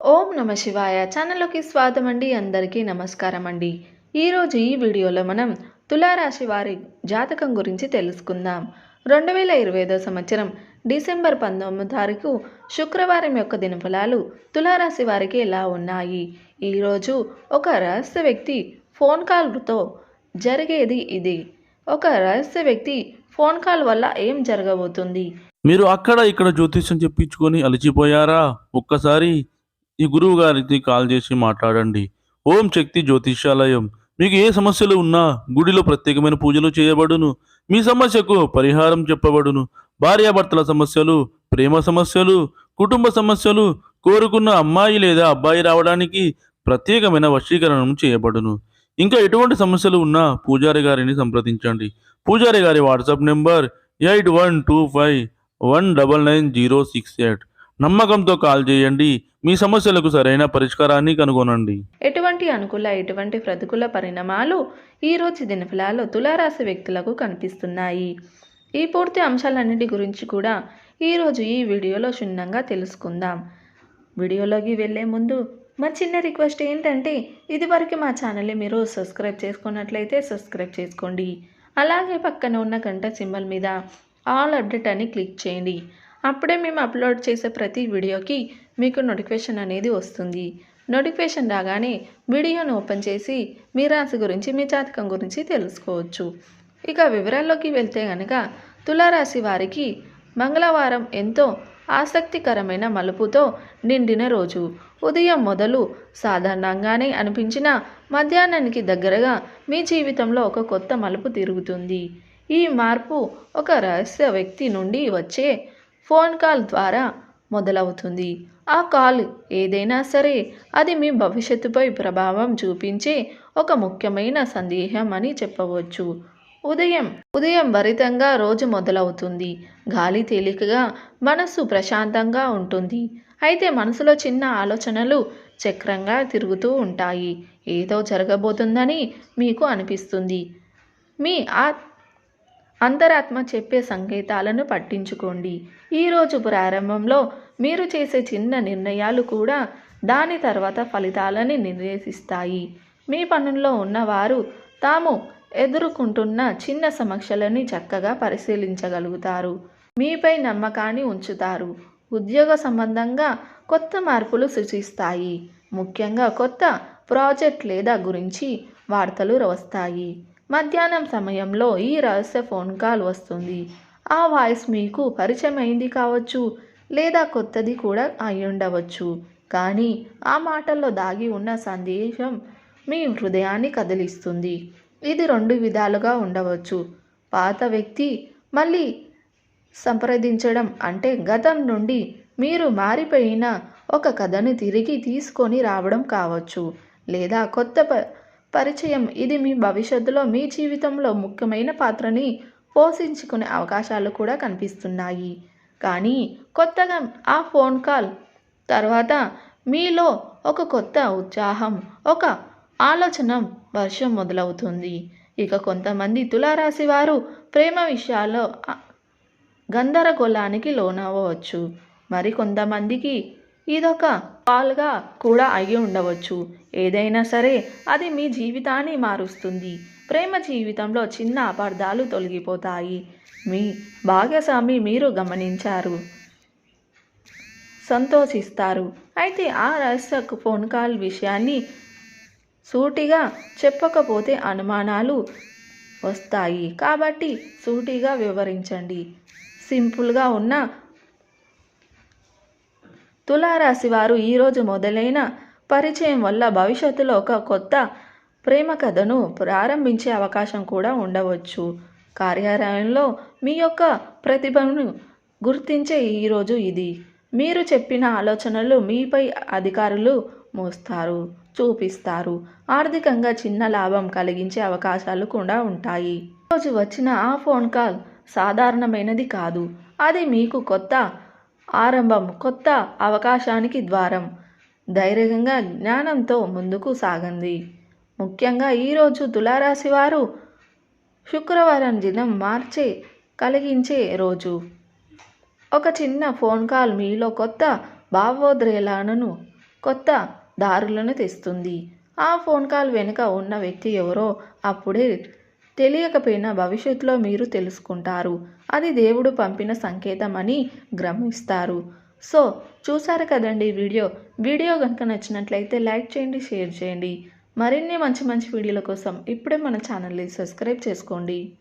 ఓం నమ శివాయ ఛానల్లోకి స్వాగతం అండి. అందరికీ నమస్కారం అండి. ఈరోజు ఈ వీడియోలో మనం తులారాశి వారి జాతకం గురించి తెలుసుకుందాం. 2025 సంవత్సరం డిసెంబర్ 19 తారీఖు శుక్రవారం యొక్క దినఫలాలు తులారాశి వారికి ఎలా ఉన్నాయి? ఈరోజు ఒక రహస్య వ్యక్తి ఫోన్ కాల్తో జరిగేది ఇది. ఒక రహస్య వ్యక్తి ఫోన్ కాల్ వల్ల ఏం జరగబోతుంది? మీరు అక్కడ ఇక్కడ జ్యోతిష్యం చెప్పించుకొని అలసిపోయారా? ఒక్కసారి ఈ గురువు గారికి కాల్ చేసి మాట్లాడండి. ఓం శక్తి జ్యోతిష్యాలయం. మీకు ఏ సమస్యలు ఉన్నా గుడిలో ప్రత్యేకమైన పూజలు చేయబడును. మీ సమస్యకు పరిహారం చెప్పబడును. భార్యాభర్తల సమస్యలు, ప్రేమ సమస్యలు, కుటుంబ సమస్యలు, కోరుకున్న అమ్మాయి లేదా అబ్బాయి రావడానికి ప్రత్యేకమైన వశీకరణం చేయబడును. ఇంకా ఎటువంటి సమస్యలు ఉన్నా పూజారి గారిని సంప్రదించండి. పూజారి గారి వాట్సాప్ నెంబర్ 8125199068. నమ్మకంతో కాల్ చేయండి. మీ సమస్యలకు సరైన పరిష్కారాన్ని కనుగొనండి. ఎటువంటి అనుకూల ఎటువంటి ప్రతికూల పరిణామాలు ఈరోజు దినఫలాల్లో తులారాశి వ్యక్తులకు కనిపిస్తున్నాయి? ఈ పూర్తి అంశాలన్నిటి గురించి కూడా ఈరోజు ఈ వీడియోలో క్షుణ్ణంగా తెలుసుకుందాం. వీడియోలోకి వెళ్ళే ముందు మా చిన్న రిక్వెస్ట్ ఏంటంటే, ఇదివరకు మా ఛానల్ని మీరు సబ్స్క్రైబ్ చేసుకున్నట్లయితే సబ్స్క్రైబ్ చేసుకోండి. అలాగే పక్కన ఉన్న గంట సింబల్ మీద ఆల్ అప్డేట్ అని క్లిక్ చేయండి. అప్పుడే మేము అప్లోడ్ చేసే ప్రతి వీడియోకి మీకు నోటిఫికేషన్ అనేది వస్తుంది. నోటిఫికేషన్ రాగానే వీడియోను ఓపెన్ చేసి మీ రాశి గురించి, మీ జాతకం గురించి తెలుసుకోవచ్చు. ఇక వివరాల్లోకి వెళ్తే కనుక తులారాశి వారికి మంగళవారం ఎంతో ఆసక్తికరమైన మలుపుతో నిండిన రోజు. ఉదయం మొదలు సాధారణంగానే అనిపించిన మధ్యాహ్నానికి దగ్గరగా మీ జీవితంలో ఒక కొత్త మలుపు తిరుగుతుంది. ఈ మార్పు ఒక రహస్య వ్యక్తి నుండి వచ్చే ఫోన్ కాల్ ద్వారా మొదలవుతుంది. ఆ కాల్ ఏదైనా సరే అది మీ భవిష్యత్తుపై ప్రభావం చూపించే ఒక ముఖ్యమైన సందేహం అని చెప్పవచ్చు. ఉదయం భరితంగా రోజు మొదలవుతుంది. గాలి తేలికగా, మనస్సు ప్రశాంతంగా ఉంటుంది. అయితే మనసులో చిన్న ఆలోచనలు చక్రంగా తిరుగుతూ ఉంటాయి. ఏదో జరగబోతుందని మీకు అనిపిస్తుంది. మీ అంతరాత్మ చెప్పే సంకేతాలను పట్టించుకోండి. ఈరోజు ప్రారంభంలో మీరు చేసే చిన్న నిర్ణయాలు కూడా దాని తర్వాత ఫలితాలని నిర్దేశిస్తాయి. మీ పనుల్లో ఉన్నవారు తాము ఎదుర్కొంటున్న చిన్న సమస్యలని చక్కగా పరిశీలించగలుగుతారు. మీపై నమ్మకాన్ని ఉంచుతారు. ఉద్యోగ సంబంధంగా కొత్త మార్పులు సూచిస్తాయి. ముఖ్యంగా కొత్త ప్రాజెక్ట్ లేదా గురించి వార్తలు వస్తాయి. మధ్యాహ్నం సమయంలో ఈ రహస్య ఫోన్ కాల్ వస్తుంది. ఆ వాయిస్ మీకు పరిచయం అయింది కావచ్చు, లేదా కొత్తది కూడా అయి ఉండవచ్చు. కానీ ఆ మాటల్లో దాగి ఉన్న సందేశం మీ హృదయాన్ని కదిలిస్తుంది. ఇది 2 విధాలుగా ఉండవచ్చు. పాత వ్యక్తి మళ్ళీ సంప్రదించడం అంటే గతం నుండి మీరు మారిపోయిన ఒక కథను తిరిగి తీసుకొని రావడం కావచ్చు. లేదా కొత్త పరిచయం, ఇది మీ భవిష్యత్తులో మీ జీవితంలో ముఖ్యమైన పాత్రని పోషించుకునే అవకాశాలు కూడా కనిపిస్తున్నాయి. కానీ కొత్తగా ఆ ఫోన్ కాల్ తర్వాత మీలో ఒక కొత్త ఉత్సాహం, ఒక ఆలోచన వర్షం మొదలవుతుంది. ఇక కొంతమంది తులారాశి వారు ప్రేమ విషయాల్లో గందరగోళానికి లోనవ్వచ్చు. మరి కొంతమందికి ఇదొక కాల్గా కూడా అయి ఉండవచ్చు. ఏదైనా సరే అది మీ జీవితాన్ని మారుస్తుంది. ప్రేమ జీవితంలో చిన్న అపార్థాలు తొలగిపోతాయి. మీ భాగస్వామి మీరు గమనించారు, సంతోషిస్తారు. అయితే ఆ రహస్య ఫోన్ కాల్ విషయాన్ని సూటిగా చెప్పకపోతే అనుమానాలు వస్తాయి. కాబట్టి సూటిగా వివరించండి. సింపుల్గా ఉన్న తులారాశి వారు ఈరోజు మొదలైన పరిచయం వల్ల భవిష్యత్తులో ఒక కొత్త ప్రేమ కథను ప్రారంభించే అవకాశం కూడా ఉండవచ్చు. కార్యాలయంలో మీ యొక్క ప్రతిభను గుర్తించే ఈరోజు ఇది. మీరు చెప్పిన ఆలోచనలు మీపై అధికారులు మోస్తారు, చూపిస్తారు. ఆర్థికంగా చిన్న లాభం కలిగించే అవకాశాలు కూడా ఉంటాయి. ఈరోజు వచ్చిన ఆ ఫోన్ కాల్ సాధారణమైనది కాదు. అది మీకు కొత్త ఆరంభం, కొత్త అవకాశానికి ద్వారం. ధైర్యంగా, జ్ఞానంతో ముందుకు సాగండి. ముఖ్యంగా ఈరోజు తులారాశి వారు శుక్రవారం దినం కలిగించే రోజు. ఒక చిన్న ఫోన్ కాల్ మీలో కొత్త భావోద్రేకాలను కొత్త దారులను తెస్తుంది. ఆ ఫోన్ కాల్ వెనుక ఉన్న వ్యక్తి ఎవరో అప్పుడే తెలియకపోయినా భవిష్యత్తులో మీరు తెలుసుకుంటారు. అది దేవుడు పంపిన సంకేతం అని గ్రహిస్తారు. సో చూసారు కదండి వీడియో కనుక నచ్చినట్లయితే లైక్ చేయండి, షేర్ చేయండి. మరిన్ని మంచి మంచి వీడియోల కోసం ఇప్పుడే మన ఛానల్ని సబ్స్క్రైబ్ చేసుకోండి.